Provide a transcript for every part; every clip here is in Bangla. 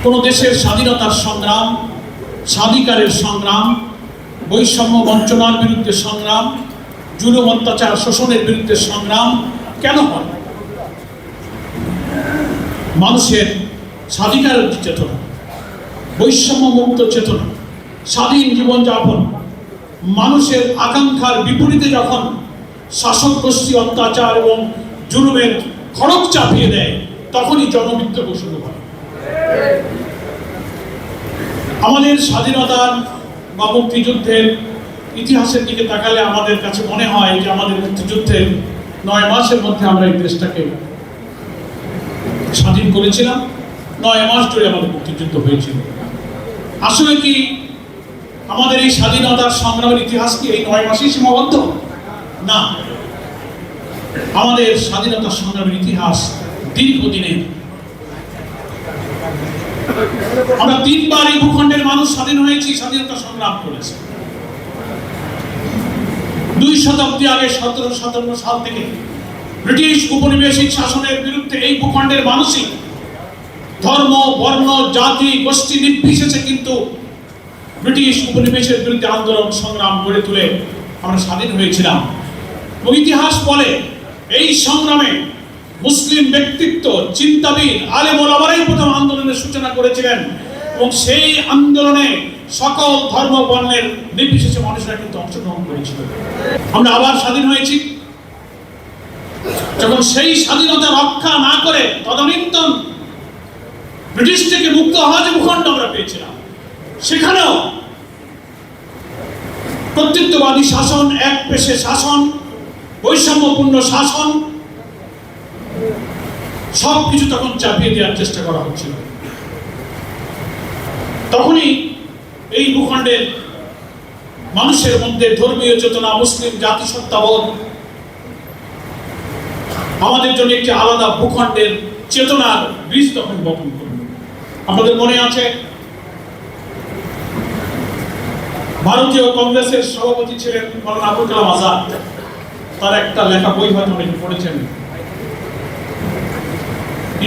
কোন দেশের স্বাধীনতার সংগ্রাম, স্বাধিকারের সংগ্রাম, বৈষম্য বঞ্চনার বিরুদ্ধে সংগ্রাম, জুলুম অত্যাচার শোষণের বিরুদ্ধে সংগ্রাম কেন হয়? মানুষের স্বাধিকারের চেতনা, বৈষম্য মুক্ত চেতনা, স্বাধীন জীবনযাপন, মানুষের আকাঙ্ক্ষার বিপরীতে যখন শাসক গোষ্ঠী অত্যাচার এবং জুলুমের খড়গ চাপিয়ে দেয়, তখনই জনবিদ্রোহ শুরু হয়। আমাদের স্বাধীনতার বা মুক্তিযুদ্ধের ইতিহাসের দিকে তাকালে আমাদের কাছে মনে হয় যে আমাদের মুক্তিযুদ্ধের 9 মাসের মধ্যে আমরা এই দেশটাকে স্বাধীন করেছিলাম। 9 মাস ধরে আমাদের মুক্তিযুদ্ধ হয়েছিল। আসলে কি আমাদের এই স্বাধীনতার সংগ্রামের ইতিহাস কি এই 9 মাসেই সীমাবদ্ধ? না, আমাদের স্বাধীনতার সংগ্রামের ইতিহাস দীর্ঘদিনের। আমরা 3 বার এই ভূখণ্ডের মানুষ স্বাধীন হয়েছি, স্বাধীনতা সংগ্রাম করেছে। 2 শতাব্দী আগে 1757 সাল থেকে ব্রিটিশ উপনিবেশিক শাসনের বিরুদ্ধে এই ভূখণ্ডের মানুষই ধর্ম, বর্ণ, জাতি, গোষ্ঠী নির্বিশেষে কিন্তু ব্রিটিশ উপনিবেশের বিরুদ্ধে আন্দোলন সংগ্রাম গড়ে তুলে আমরা স্বাধীন হয়েছিলাম। ইতিহাস বলে এই সংগ্রামে মুসলিম ব্যক্তিত্ব, চিন্তাবিদ, আলেম ওলামারাই প্রথম আন্দোলনের সূচনা করেছিলেন এবং সেই আন্দোলনে সকল ধর্ম বর্ণের নির্বিশেষে মানুষরা কিন্তু অংশগ্রহণ করেছিল। আমরা আবার স্বাধীন হয়েছি। যখন সেই স্বাধীনতা রক্ষা না করে তদানীন্তন ব্রিটিশ থেকে মুক্ত হওয়া যে ভূখণ্ড আমরা পেয়েছিলাম, সেখানেও কর্তৃত্ববাদী শাসন, এক পেশে শাসন, বৈষম্যপূর্ণ শাসন সবকিছু তখন চাপিয়ে দেওয়ার চেষ্টা করা হচ্ছিল। তখনই এই ভূখণ্ডের মানুষের মধ্যে ধর্মীয় চেতনা, মুসলিম জাতিসত্তাবোধ, আমাদের জন্য একটি আলাদা ভূখণ্ডের চেতনার বীজ তখন বপন করল। আমাদের মনে আছে ভারতীয় কংগ্রেসের সভাপতি ছিলেন মাওলানা আবুল কালাম আজাদ। তার একটা লেখা বই হয়তো অনেকে পড়েছেন,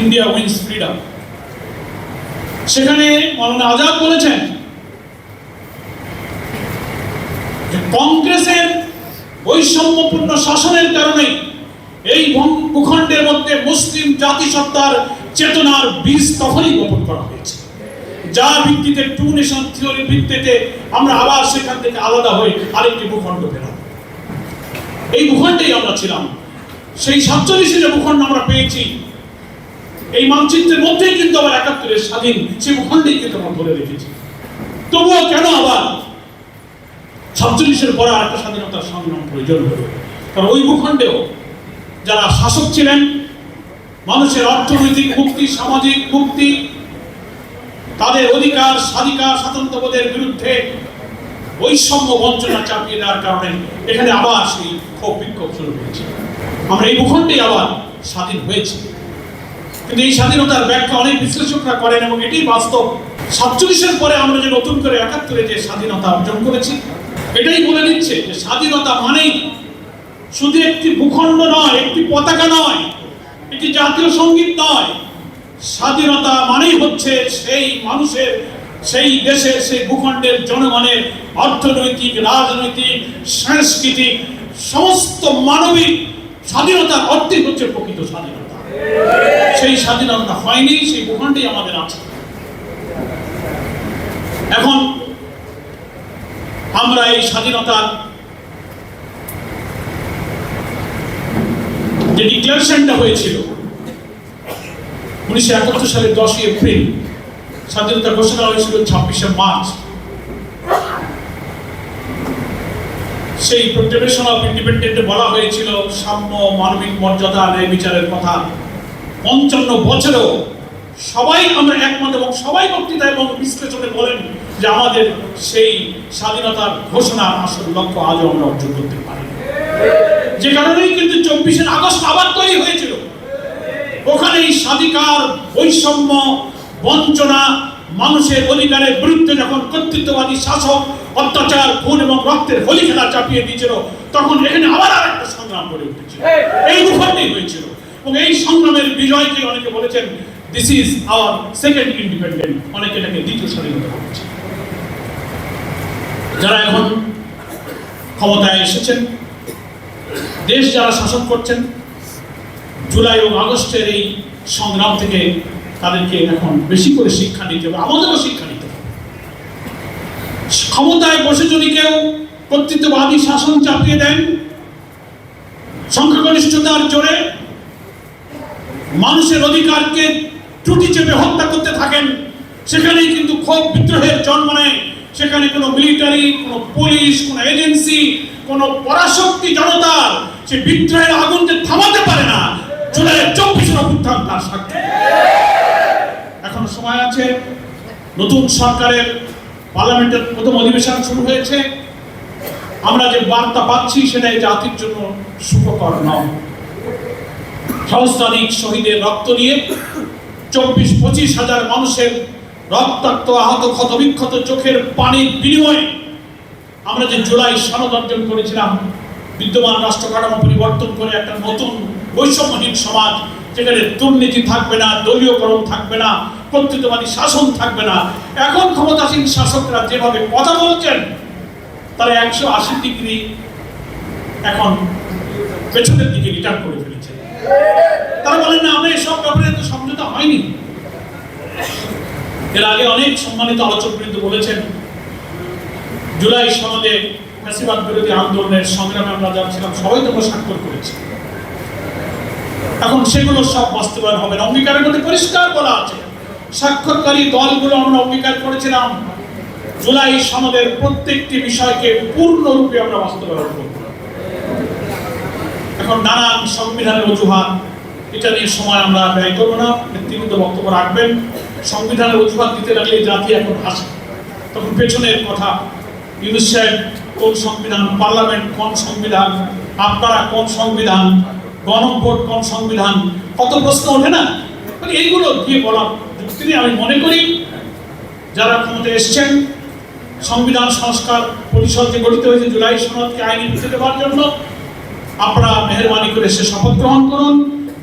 ইন্ডিয়া উইন্স ফ্রিডম। সেখানে মাওলানা আজাদ বলেছেন যে কংগ্রেসের বৈষম্যপূর্ণ শাসনের কারণে এই ভূখণ্ডের মধ্যে মুসলিম জাতিসত্তার চেতনার বীজ তখনই বপন করা হয়েছে, যার ভিত্তিতে 2 নেশন থিওরির ভিত্তিতে আমরা আবার সেখান থেকে আলাদা হয়ে আরেকটি ভূখণ্ড পেলাম। এই ভূখণ্ডেই আমরা ছিলাম। সেই 47 ভূখণ্ড আমরা পেয়েছি, এই মানচিত্রের মধ্যেই কিন্তু আবার 71 স্বাধীন সেই ভূখণ্ডেই কিন্তু আমরা ধরে রেখেছি। তবুও কেন আবার 47 পরে আরেকটা স্বাধীনতার সংগ্রাম প্রয়োজন হলো? কারণ ওই ভূখণ্ডেও যারা শাসক ছিলেন, মানুষের অর্থনৈতিক মুক্তি, সামাজিক মুক্তি, তাদের অধিকার, স্বাধিকার, স্বাতন্ত্র্যবোধের বিরুদ্ধে বৈষম্য বঞ্চনা চাপিয়ে দেওয়ার কারণে এখানে আবার সেই ক্ষোভ বিক্ষোভ শুরু হয়েছে। আমরা এই ভূখণ্ডেই আবার স্বাধীন হয়েছি। কিন্তু এই স্বাধীনতার ব্যাখ্যা অনেক বিশ্লেষকরা করেন এবং এটি বাস্তব। 47 পরে আমরা যে নতুন করে 71 যে স্বাধীনতা অর্জন করেছি, এটাই বলে দিচ্ছে যে স্বাধীনতা মানেই শুধু একটি ভূখণ্ড নয়, একটি পতাকা নয়, একটি জাতীয় সঙ্গীত নয়। স্বাধীনতা মানেই হচ্ছে সেই মানুষের, সেই দেশের, সেই ভূখণ্ডের জনগণের অর্থনৈতিক, রাজনৈতিক, সাংস্কৃতিক সমস্ত মানবিক স্বাধীনতার অর্থই হচ্ছে প্রকৃত স্বাধীনতা। সেই স্বাধীনতা হয়নি, সেই ভূখণ্ডেই আমাদের আছে। এখন আমরা এই স্বাধীনতার যে ডিক্লারেশনটা হয়েছিল 1971 সালের 10 এপ্রিল, স্বাধীনতা ঘোষণা হয়েছিল 26 মার্চ। সেই প্রক্লেমেশন অফ ইন্ডিপেন্ডেন্সে বলা হয়েছিল সাম্য, মানবিক মর্যাদা, ন্যায় বিচারের কথা। 55 বছরেও সবাই আমরা একমত এবং সবাই বক্তৃতা এবং বিশ্লেষণে বলেন যে আমাদের সেই স্বাধীনতার ঘোষণার আসল লক্ষ্য আজও আমরা অর্জন করতে পারি। যে কারণেই কিন্তু 24 আগস্ট আবার তৈরি হয়েছিল। ওখানে এই স্বাধিকার, বৈষম্য, বঞ্চনা, মানুষের অধিকারের বিরুদ্ধে যখন কর্তৃত্ববাদী শাসক অত্যাচার, খুন এবং রক্তের হোলি খেলা চাপিয়ে দিয়েছিল, তখন এখানে আবার আরেকটা সংগ্রাম গড়ে উঠেছিল। এই ভূখণ্ডেই হয়েছিল এবং এই সংগ্রামের বিজয়কে অনেকে বলেছেন this is our second independent, অনেকে এটাকে দ্বিতীয় স্বাধীনতা বলছে। যারা এখন ক্ষমতায় এসেছেন, দেশ যারা শাসন করছেন, জুলাই ও আগস্টের এই সংগ্রাম থেকে তাদেরকে এখন বেশি করে শিক্ষা নিতে হবে, আমাদেরও শিক্ষা নিতে হবে। ক্ষমতায় বসে যদি কেউ কর্তৃত্ববাদী শাসন চাপিয়ে দেন, সংখ্যাগরিষ্ঠতার জোরে মানুষের অধিকারকে ত্রুটি চেপে হত্যা করতে থাকেন, সেখানেই কিন্তু ক্ষোভ বিদ্রোহের জন্ম নেয়। সেখানে কোনো মিলিটারি, কোনো পুলিশ, কোনো এজেন্সি, কোনো পরাশক্তি জনতার সে বিদ্রোহের আগুনকে থামাতে পারে না। জুলাইয়ের 24 অভ্যুত্থান তার সাক্ষী। এখন সময় আছে, নতুন সরকারের পার্লামেন্টের প্রথম অধিবেশন শুরু হয়েছে। আমরা যে বার্তা পাচ্ছি সেটাই জাতির জন্য সুখকর নয়। সহস্রাধিক শহীদের রক্ত দিয়ে 24-25 হাজার মানুষের রক্তাক্ত, আহত, ক্ষতবিক্ষত চোখের পানির বিনিময়ে আমরা যে জুলাই সনদ অর্জন করেছিলাম, বিদ্যমান রাষ্ট্র কাঠামো পরিবর্তন করে একটা নতুন বৈষম্যহীন সমাজ, যেখানে দুর্নীতি থাকবে না, দলীয়করণ থাকবে না, কর্তৃত্ববাদী শাসন থাকবে না। এখন ক্ষমতাসীন শাসকরা যেভাবে কথা বলছেন, তারা 180 ডিগ্রি এখন পেছনের দিকে রিটার্ন করে ফেলেছে। তারা বলেন না, আমরা এসব ব্যাপারে তো সমঝোতা হয়নি। এর আগে অনেক সম্মানিত আলোচকবৃন্দ বলেছেন, জুলাই সনদে ফ্যাসিবাদ বিরোধী আন্দোলনের সংগ্রামে আমরা যারা ছিলাম সবাই তো স্বাক্ষর করেছি। এখন সেগুলো সব বাস্তবায়ন হবে না। অঙ্গীকারের মধ্যে পরিষ্কার বলা আছে, স্বাক্ষরকারী দলগুলো আমরা অঙ্গীকার করেছিলাম জুলাই সনদের প্রত্যেকটি বিষয়কে পূর্ণরূপে আমরা বাস্তবায়ন করব। এখন নানান সংবিধানের অজুহাত, এটা নিয়ে সময় আমরা ব্যয় করবো না, নেতৃবৃন্দ বক্তব্য রাখবেন। সংবিধানের অজুহাত দিতে লাগলে জাতি এখন হাসে, তখন পেছনের কথা, ইউনূস সাহেব কোন সংবিধান, পার্লামেন্ট কোন সংবিধান, আপনারা কোন সংবিধান, গণভোট কোন সংবিধান, কত প্রশ্ন ওঠে না। এইগুলো দিয়ে বলার যুক্তি আমি মনে করি যারা ক্ষমতায় এসছেন, সংবিধান সংস্কার পরিষদ যে গঠিত হয়েছে জুলাই সনদকে আইনি রূপ দেওয়ার জন্য, আপনারা মেহরবানি করে সে শপথ গ্রহণ করুন,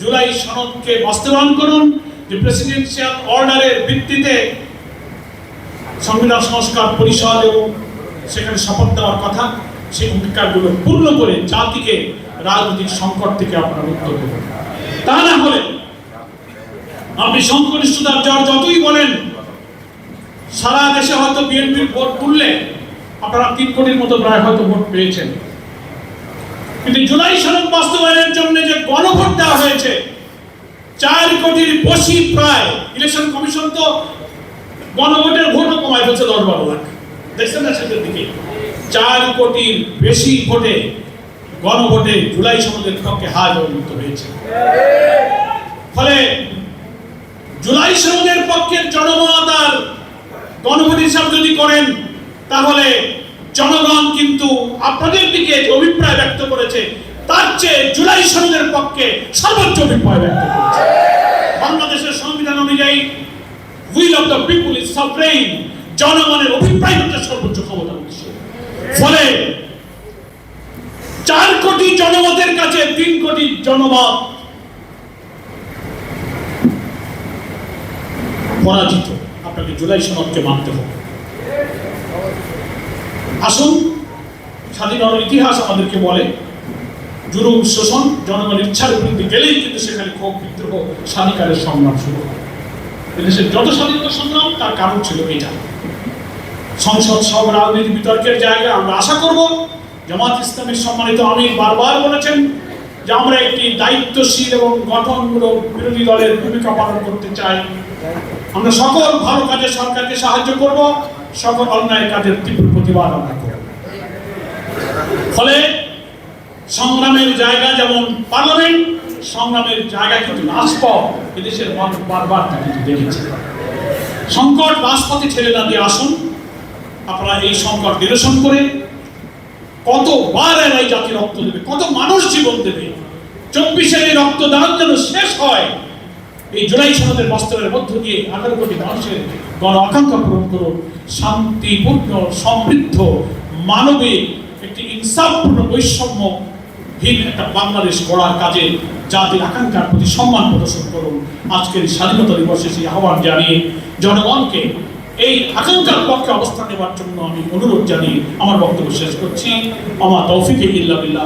জুলাই সনদকে বাস্তবায়ন করুন। যে প্রেসিডেন্সিয়াল অর্ডারের ভিত্তিতে সংবিধান সংস্কার পরিষদ এবং সেখানে শপথ দেওয়ার কথা, সেই অঙ্গীকারগুলো পূর্ণ করে জাতিকে রাজনৈতিক সংকট থেকে আপনারা মুক্ত করুন। তা না হলে আপনি সংখ্যাগরিষ্ঠতার জ্বর যতই বলেন, সারা দেশে হয়তো বিএনপির ভোট তুললে আপনারা 3 কোটির মতো প্রায় হয়তো ভোট পেয়েছেন, কিন্তু জুলাই সনদ বাস্তবায়নের জন্য যে গণভোট দেওয়া হয়েছে 4 কোটির বেশি, প্রায় ইলেকশন কমিশন তো গণভোটের ভোটও কমায় ফেলছে 10-12 লাখ, দেখছেন না সেটার দিকে। 4 কোটির বেশি ভোটে, গণভোটে জুলাই সনদের পক্ষে হার জয়যুক্ত হয়েছে। ফলে জুলাই সনদের পক্ষের জনমত আর গণভোট হিসাব যদি করেন, তাহলে জনগণ কিন্তু আপনাদের দিকে যে অভিপ্রায় ব্যক্ত করেছে তার চেয়ে জুলাই সনদের পক্ষে সর্বোচ্চ অভিপ্রায় ব্যক্ত করেছে। বাংলাদেশের সংবিধান অনুযায়ী will of the people is sovereign, জনগণের অভিপ্রায় হচ্ছে সর্বোচ্চ ক্ষমতা উৎস। ফলে 4 কোটি জনমতের কাছে 3 কোটি জনমত পরাজিত। আপনাকে জুলাই সনদকে মানতে হবে। আসুন, স্বাধীনতার ইতিহাস আমাদেরকে বলে জুলুম, শোষণ, জনগণের ইচ্ছার বিরুদ্ধে গেলেই কিন্তু সেখানে ক্ষোভ, বিদ্রোহ, স্বাধিকারের সংগ্রাম শুরু হয়। দেশের যত স্বাধীনতা সংগ্রাম তার কারণ ছিল এটা। সংসদ সব রাজনীতি বিতর্কের জায়গা। আমরা আশা করব, জামাত ইসলামের সম্মানিত আমির বারবার বলেছেন যে আমরা একটি দায়িত্বশীল এবং গঠনমূলক বিরোধী দলের ভূমিকা পালন করতে চাই। আমরা সকল ভালো কাজে সরকারকে সাহায্য করব, সকল অন্যায় কাজের তীব্র প্রতিবাদ আমরা করব। ফলে সংগ্রামের জায়গা যেমন পার্লামেন্ট, সংগ্রামের জায়গা কিন্তু রাজপথ। এদেশের মানুষ বারবার তা কিন্তু দেখেছে। সংকট রাজপথে ছেড়ে না দিয়ে আসুন, আপনারা এই সংকট নিরসন করে কতবার এই জাতি রক্ত দেবে, কত মানুষ জীবন দেবে। 24-এর এই রক্তদান যেন শেষ হয়। এই জুলাই সনদের বাস্তবের মধ্য দিয়ে 18 কোটি মানুষের গণ আকাঙ্ক্ষা পূরণ করুন। শান্তিপূর্ণ, সমৃদ্ধ, মানবিক একটি ইনসাফপূর্ণ বৈষম্য ভিন একটা বাংলাদেশ গড়ার কাজে জাতির আকাঙ্ক্ষার প্রতি সম্মান প্রদর্শন করুন। আজকের স্বাধীনতা দিবসে সেই আহ্বান জানিয়ে জনগণকে এই আকাঙ্ক্ষার পক্ষে অবস্থান নেওয়ার জন্য আমি অনুরোধ জানিয়ে আমার বক্তব্য শেষ করছি। আমার তৌফিক ইল্লা বিল্লাহ।